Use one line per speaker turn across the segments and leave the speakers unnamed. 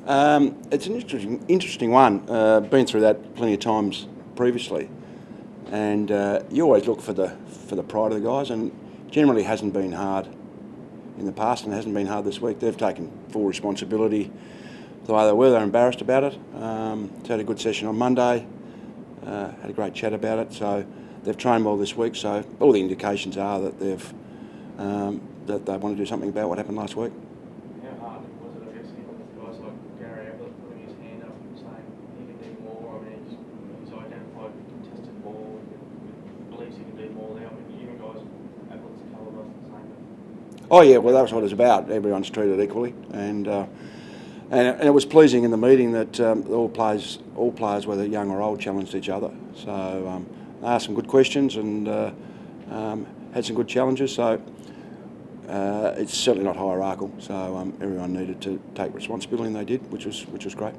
It's an interesting one. Been through that plenty of times previously, and you always look for the pride of the guys, and generally hasn't been hard in the past and hasn't been hard this week. They've taken full responsibility the way they were. They're embarrassed about it. Had a good session on Monday. Had a great chat about it. So they've trained well this week. So all the indications are that that they want to do something about what happened last week.
How hard was it, I guess, with guys like Gary Ablett putting his hand up and saying he can do more? I mean, he's identified contested ball, believes he can do more there. I mean, even guys Ablett's calibre saying that.
Oh yeah, well that's what it's about. Everyone's treated equally, and it was pleasing in the meeting that all players, whether young or old, challenged each other. So they asked some good questions and had some good challenges. So it's certainly not hierarchical. So everyone needed to take responsibility, and they did, which was great.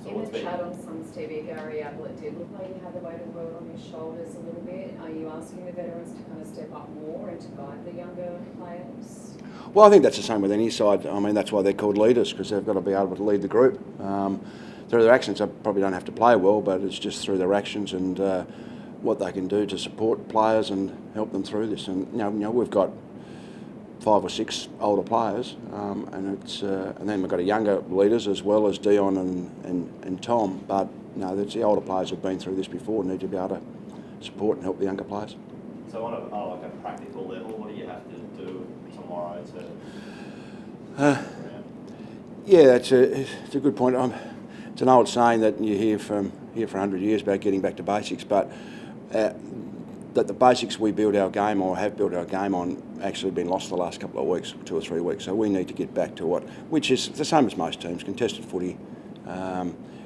In the chat on SUNS TV, Gary Ablett did look like he had the weight of the world on his shoulders a little bit. Are you asking the veterans to kind of step up more and to guide the younger players?
Well, I think that's the same with any side. I mean, that's why they're called leaders, because they've got to be able to lead the group. Through their actions, they probably don't have to play well, but it's just through their actions and what they can do to support players and help them through this. And you know we've got 5 or 6 older players, and then we've got younger leaders as well as Dion and Tom. But it's the older players who've been through this before and need to be able to support and help the younger players.
So on a practical level, what do you have to do tomorrow
Yeah, it's a good point. It's an old saying that you hear for 100 years about getting back to basics, but that the basics we build our game or have built our game on actually been lost the last couple of weeks, 2 or 3 weeks. So we need to get back to which is the same as most teams, contested footy.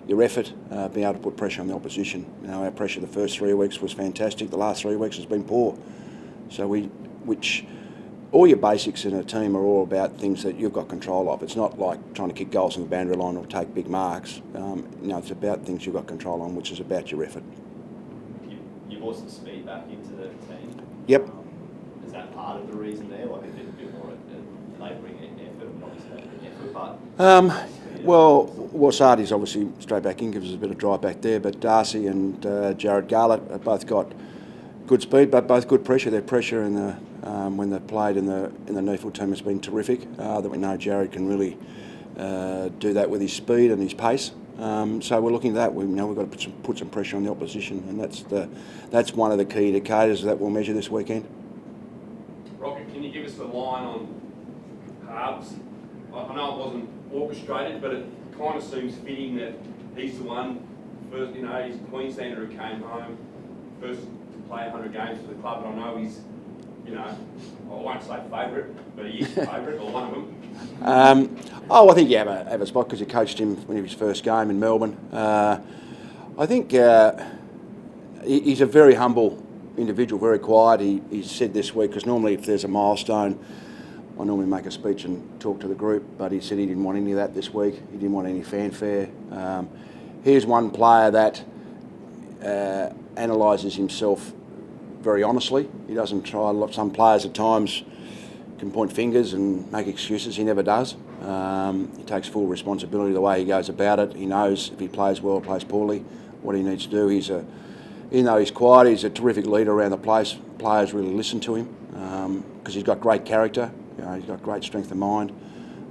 Your effort, being able to put pressure on the opposition. Our pressure the first 3 weeks was fantastic. The last 3 weeks has been poor. So all your basics in a team are all about things that you've got control of. It's not like trying to kick goals on the boundary line or take big marks. It's about things you've got control on, which is about your effort.
You brought some speed back into the team.
Yep.
Is that part of the reason there? Like a bit more labouring effort, obviously effort, but...
Well, Sardi's obviously straight back in, gives us a bit of drive back there, but Darcy and Jared Garlett have both got good speed, but both good pressure. Their pressure in the when they've played in the Newfield team has been terrific. That we know Jared can really do that with his speed and his pace. So we're looking at that. We've got to put some pressure on the opposition, and that's one of the key indicators that we'll measure this weekend.
Rocket, can you give us the line on halves? I know it wasn't orchestrated, but it kind of seems fitting that he's the one first. He's a Queenslander who came home first to play 100 games for the club, and I know he's, I won't say favourite, but he is favourite or one of them.
I think you have a spot because you coached him when he was first game in Melbourne. I think he's a very humble individual, very quiet. He said this week, because normally if there's a milestone, I normally make a speech and talk to the group, but he said he didn't want any of that this week. He didn't want any fanfare. Here's one player that analyses himself very honestly. He doesn't try. Some players at times can point fingers and make excuses. He never does. He takes full responsibility the way he goes about it. He knows if he plays well or plays poorly, what he needs to do. Even though he's quiet, he's a terrific leader around the place. Players really listen to him because he's got great character. He's got great strength of mind.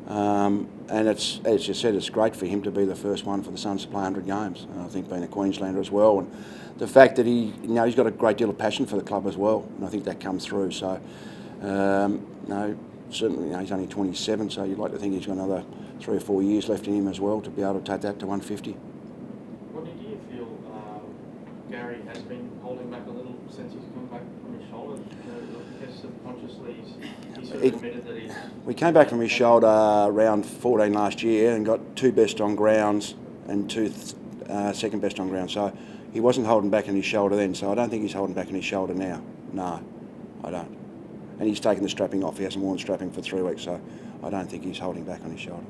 And it's, as you said, it's great for him to be the first one for the Suns to play 100 games. I think being a Queenslander as well, and the fact that he's got a great deal of passion for the club as well, and I think that comes through. So, certainly, he's only 27, so you'd like to think he's got another 3 or 4 years left in him as well to be able to take that to 150.
Rodney, do you feel Gary has been holding back a little since he's come back from his shoulder? I guess subconsciously he's sort of admitted that he's...
We came back from his shoulder around 14 last year and got 2 best on grounds and 2 second best on ground. So he wasn't holding back in his shoulder then, so I don't think he's holding back in his shoulder now. No, I don't. And he's taken the strapping off. He hasn't worn strapping for 3 weeks, so I don't think he's holding back on his shoulder.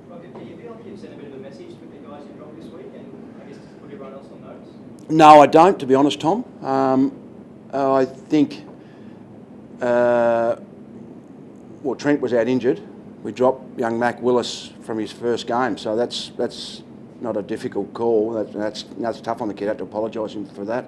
Rocket, do you feel like you've sent a bit of a message with the guys you dropped this week, and I guess to put everyone else on notice?
No, I don't, to be honest, Tom. I think Trent was out injured, we dropped young Mac Willis from his first game, so that's not a difficult call. That's tough on the kid. I had to apologise him for that.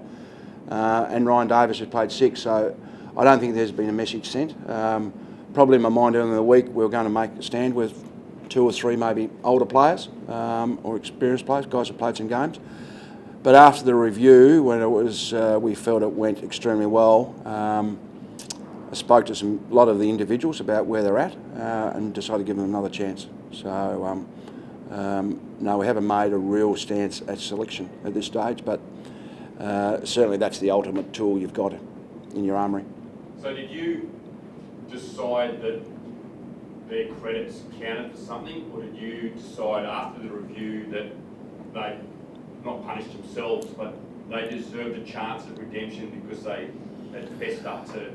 And Ryan Davis has played 6, so I don't think there's been a message sent. Probably in my mind earlier in the week we were going to make a stand with 2 or 3 maybe older players or experienced players, guys who played some games. But after the review, when it was, we felt it went extremely well. I spoke to a lot of the individuals about where they're at and decided to give them another chance. So no, we haven't made a real stance at selection at this stage, but certainly that's the ultimate tool you've got in your armoury.
So did you decide that their credits counted for something, or did you decide after the review that they not punished themselves, but they deserved a chance at redemption because they fessed up to,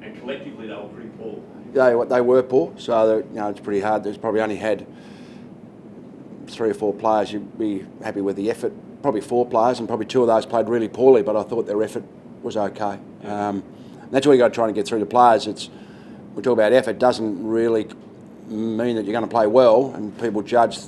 and collectively they were pretty poor?
They were poor, so it's pretty hard. There's probably only had 3 or 4 players you'd be happy with the effort. Probably 4 players, and probably 2 of those played really poorly, but I thought their effort was okay. That's where you got to try and get through the players. We talk about effort, doesn't really mean that you're going to play well, and people judge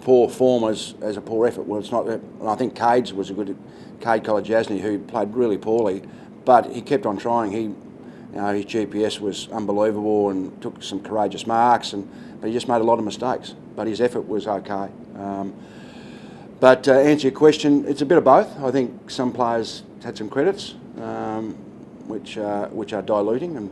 poor form as a poor effort. Well, it's not. I think Cade Kolajasny, who played really poorly, but he kept on trying. His GPS was unbelievable and took some courageous marks, but he just made a lot of mistakes. But his effort was okay. But to answer your question, it's a bit of both. I think some players had some credits, which are diluting and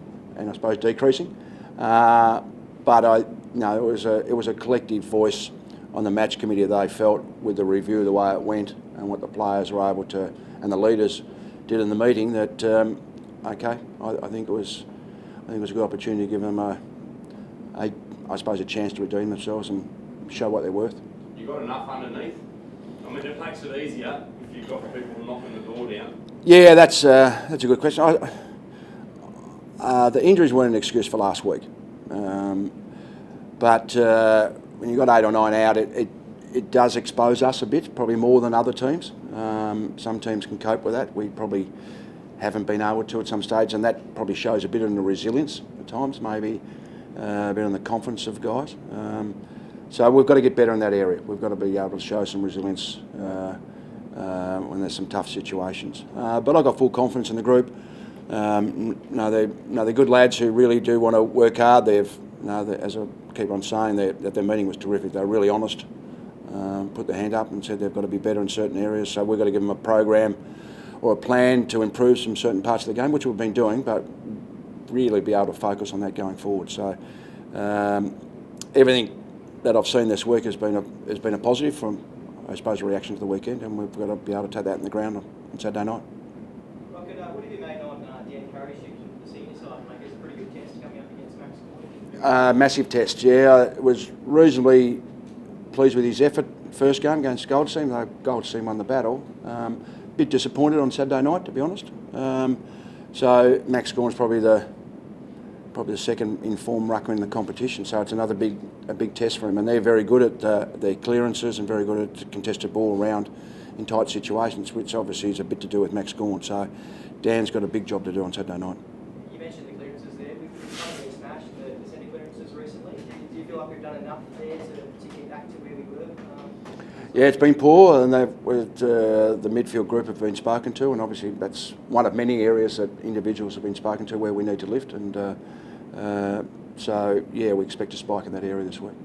I suppose decreasing. But it was a collective voice on the match committee that they felt with the review, the way it went, and what the players were able to, and the leaders did in the meeting. That I think it was a good opportunity to give them I suppose a chance to redeem themselves and show what they're worth.
You got enough underneath? I mean, it makes it easier if you've got people knocking the door down.
Yeah, that's a good question. The injuries weren't an excuse for last week, but when you've got 8 or 9 out, it does expose us a bit, probably more than other teams. Some teams can cope with that. We probably haven't been able to at some stage, and that probably shows a bit in the resilience at times, maybe a bit in the confidence of guys. So we've got to get better in that area. We've got to be able to show some resilience when there's some tough situations. But I've got full confidence in the group. They're good lads who really do want to work hard. As I keep on saying, that their meeting was terrific. They were really honest, put their hand up and said they've got to be better in certain areas. So we've got to give them a program or a plan to improve some certain parts of the game, which we've been doing, but really be able to focus on that going forward. So everything that I've seen this week has been a positive from, I suppose, a reaction to the weekend, and we've got to be able to take that in the ground on Saturday night.
Rocket, what have you made on Dan Curry's shift for the senior side? I guess a pretty good test coming up against Max Gawn.
Massive test, yeah. I was reasonably pleased with his effort first game against Gold Team, though Gold Team won the battle. Bit disappointed on Saturday night, to be honest. So Max Gawn's probably the second informed rucker in the competition, so it's another big test for him, and they're very good at their clearances and very good at contested ball around in tight situations, which obviously is a bit to do with Max Gawn. So Dan's got a big job to do on Saturday night.
You mentioned the clearances there. We've been smashed the centre clearances recently. Do you feel like we've done enough there to get back to where we were?
Yeah, it's been poor, and the midfield group have been spoken to, and obviously that's one of many areas that individuals have been spoken to where we need to lift, and so yeah, we expect a spike in that area this week.